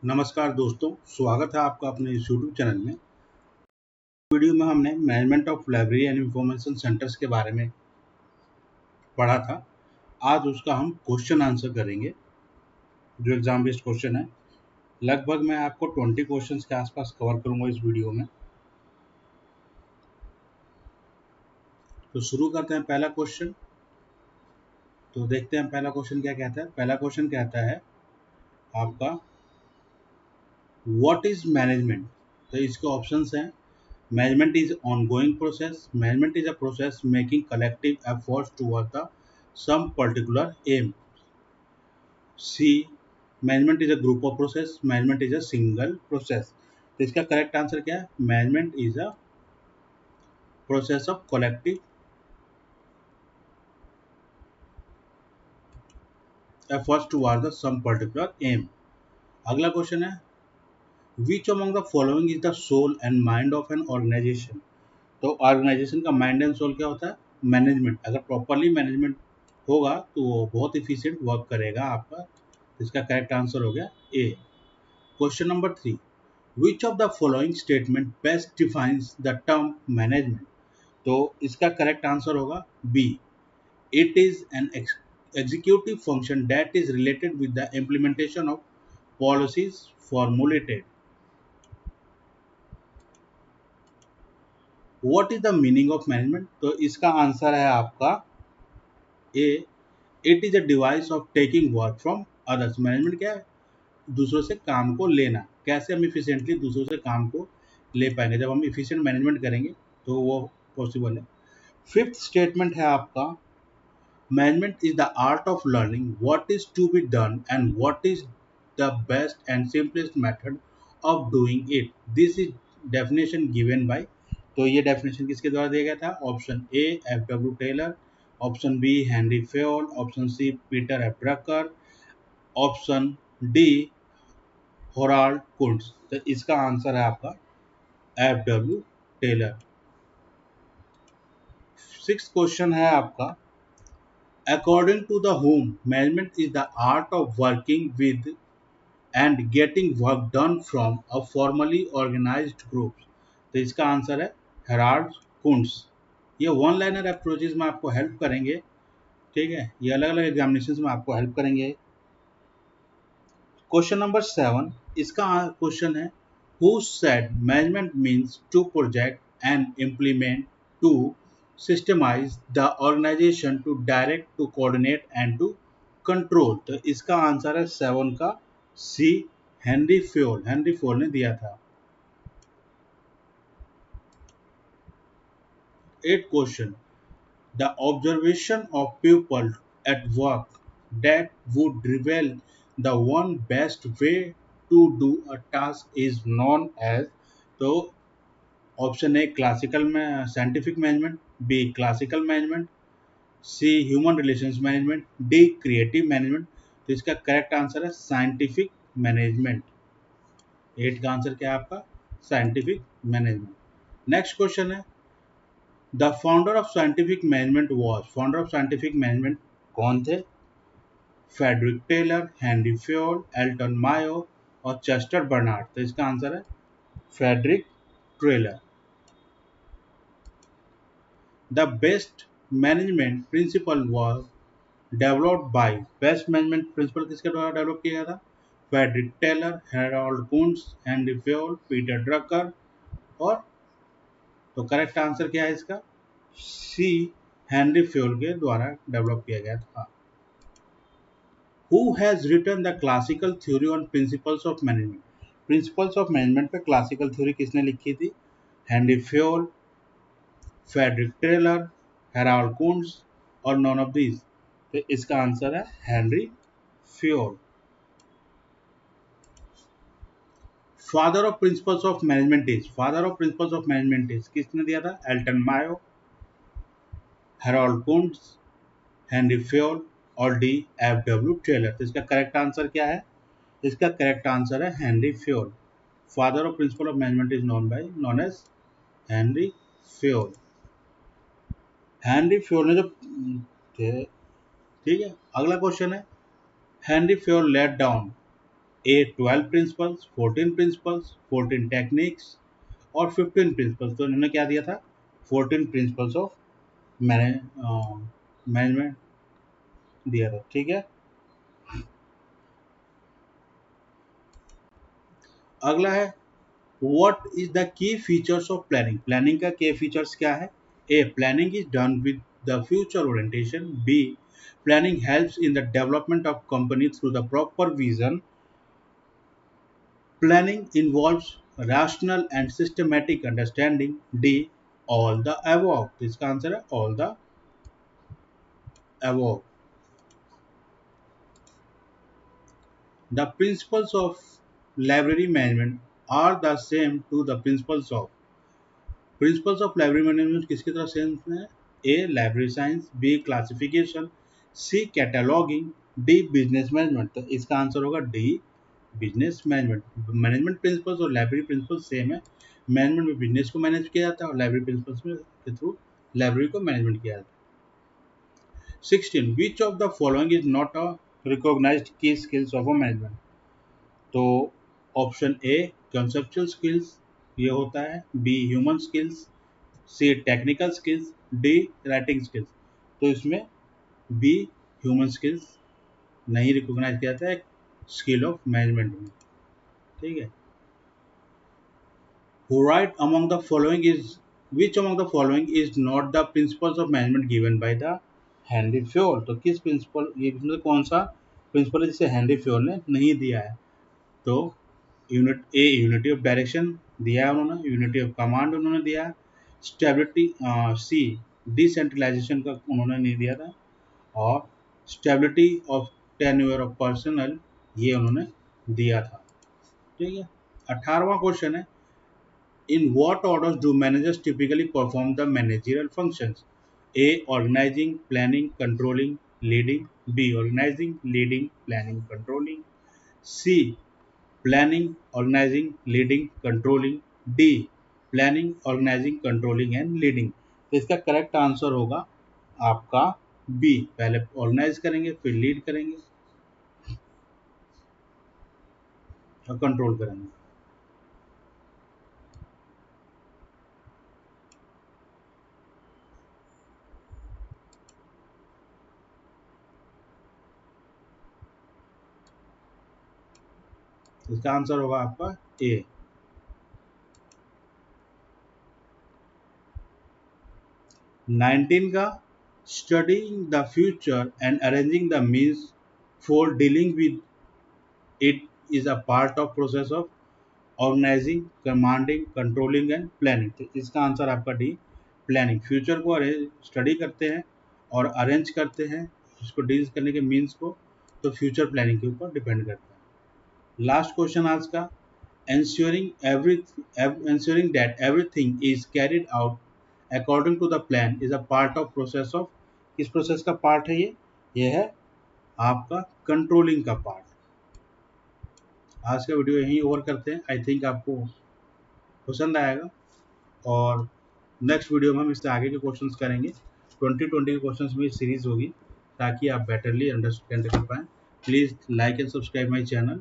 नमस्कार दोस्तों, स्वागत है आपका अपने इस यूट्यूब चैनल में। वीडियो में हमने management of library and information centres के बारे में पढ़ा था। आज उसका हम क्वेश्चन आंसर करेंगे, जो एग्जाम बेस्ड क्वेश्चन है। लगभग मैं आपको 20 क्वेश्चंस के आसपास कवर करूंगा इस वीडियो में। तो शुरू करते हैं पहला क्वेश्चन। तो देखते हैं पहला क्वेश्चन क्या कहता है। पहला क्वेश्चन कहता है आपका, व्हाट इज मैनेजमेंट। तो इसके ऑप्शंस हैं, management is ongoing process, management is a process making collective efforts toward the some particular aim. C, management is a group of process, management is a single process. तो इसका correct answer क्या है? Management is a process of collective efforts toward the some particular aim. अगला question है, which among the following is the soul and mind of an organisation. तो organisation का mind and soul क्या होता है? Management. अगर प्रॉपरली मैनेजमेंट होगा तो वो बहुत इफिशिएंट वर्क करेगा आपका। इसका करेक्ट आंसर हो गया A. Question number 3, which of the following statement best defines the term management. तो इसका करेक्ट आंसर होगा B, it is an executive function that is related with the implementation of policies formulated. What is the meaning of management. तो इसका answer है आपका A, it is a device of taking work from others. Management क्या है? दूसरों से काम को लेना। कैसे हम इफिशिएंटली दूसरों से काम को ले पाएंगे? जब हम इफिशिएंट मैनेजमेंट करेंगे तो वो पॉसिबल है। फिफ्थ स्टेटमेंट है आपका, management is the art of learning what is to be done and what is the best and simplest method of doing it. This is definition given by. तो ये definition किसके द्वारा दिया गया था? Option A F W Taylor, option B Henry Fayol, option C Peter F Drucker, option D Harold Koontz. तो इसका answer है आपका F W Taylor. Six question है आपका, according to the home management is the art of working with and getting work done from a formally organised group. तो इसका answer है Herald कुंट्ज। ये वन लाइनर अप्रोचेज में आपको हेल्प करेंगे, ठीक है। ये अलग अलग एग्जामिनेशन में आपको हेल्प करेंगे। क्वेश्चन नंबर 7, इसका क्वेश्चन है, who said management means to project and implement, to systematise the organisation, to direct, to coordinate and to control. तो इसका आंसर है 7 का C, Henri Fayol. Henri Fayol ने दिया था। 8 question, the observation of people at work that would reveal the one best way to do a task is known as। तो option A classical में scientific management, B classical management, C human relations management, D creative management. तो इसका correct answer है scientific management. 8 का answer क्या है आपका? Scientific management. Next question है, the founder of scientific management was. Founder of scientific management कौन थे? Frederick Taylor, Henry Fayol, Elton Mayo और चेस्टर बर्नार्ड। तो इसका आंसर है Frederick Taylor. The best management principle was developed by. Best management principle किसके द्वारा develop किया गया था? Frederick Taylor, Harold Koontz, Henry Fayol, Peter Drucker और। तो करेक्ट आंसर क्या है इसका? सी, हेनरी फ्योल के द्वारा डेवलप किया गया था। Who has written the classical theory on principles of management? Principles of management पे क्लासिकल थ्योरी किसने लिखी थी? Henry Fayol, Frederick Taylor, Harold Koontz और नॉन ऑफ दीज। तो इसका आंसर है Henry Fayol. Father of principles of management is. Father of principles of management is किसने दिया था? Elton Mayo, Harold Koontz, Henry Fayol और डी एफ डब्ल्यू टेलर। तो इसका करेक्ट आंसर क्या है? इसका करेक्ट आंसर है Henry Fayol. Father of principle of management is known as Henri Fayol. Henri Fayol ने जो थे, ठीक है। अगला क्वेश्चन है, Henry Fayol laid down a 12 principles, 14 principles, 14 techniques और 15 प्रिंसिपल्स। तो इन्होंने क्या दिया था? 14 प्रिंसिपल्स ऑफ मैनेजमेंट दिया था। ठीक है, अगला है what is the key features of planning. Planning का की फीचर्स क्या है? A planning is done with the future orientation. B planning helps in the development of company through the proper vision. Planning involves rational and systematic understanding. D. All the above। तो इसका answer है all the above। The principles of library management are the same to the principles of library management किसकी तरह same है? A. Library science। B. Classification। C. Cataloging। D. Business management। तो इसका answer होगा D. Business management. Management principles और library principles same है। Management में business को मैनेज किया जाता है और लाइब्रेरी प्रिंसिपल्स में के थ्रू लाइब्रेरी को मैनेजमेंट किया जाता है। 16 which of the following is not a recognised key skills of a management. तो ऑप्शन ए कंसेप्चुअल स्किल्स ये होता है, B human skills, C technical skills, D writing skills. तो इसमें बी ह्यूमन स्किल्स नहीं रिकॉग्नाइज किया जाता है स्किल ऑफ मैनेजमेंट में। ठीक है, who write among the following is which among the following is not the principles of management given by the Henry Fayol. तो किस प्रिंसिपल, ये इसमें कौन सा प्रिंसिपल है जिसे हेनरी फ्योल ने नहीं दिया है? तो यूनिटी ऑफ डायरेक्शन दिया है उन्होंने, यूनिटी ऑफ कमांड उन्होंने दिया है, स्टेबिलिटी सी डिसेंट्रलाइजेशन का उन्होंने नहीं दिया था, और stability of tenure of personal ये उन्होंने दिया था। ठीक है, 18वां क्वेश्चन है in what orders do managers typically perform the managerial functions? A. Organizing, planning, controlling, leading. B. Organizing, leading, planning, controlling. C. Planning, organizing, leading, controlling. D. Planning, organizing, controlling and leading। तो इसका correct answer होगा आपका B. पहले organise करेंगे, फिर lead करेंगे और control करेंगे। इसका आंसर होगा आपका ए। 19 का studying the future and arranging the means for dealing with it is a part of process of organizing, commanding, controlling and planning। तो इसका आंसर आपका डी प्लानिंग। फ्यूचर को स्टडी करते हैं और अरेंज करते हैं उसको डील करने के मीन्स को, तो फ्यूचर प्लानिंग के ऊपर डिपेंड करता है। लास्ट क्वेश्चन आज का, ensuring every ensuring that everything is carried out according to the plan is a part of process of। किस प्रोसेस का पार्ट है ये है आपका कंट्रोलिंग का पार्ट। आज का वीडियो यहीं ओवर करते हैं। आई थिंक आपको पसंद आएगा और नेक्स्ट वीडियो में हम इससे आगे के क्वेश्चंस करेंगे। 2020 के क्वेश्चंस में सीरीज होगी ताकि आप बेटरली अंडरस्टैंड कर पाएँ। Please like and subscribe my channel.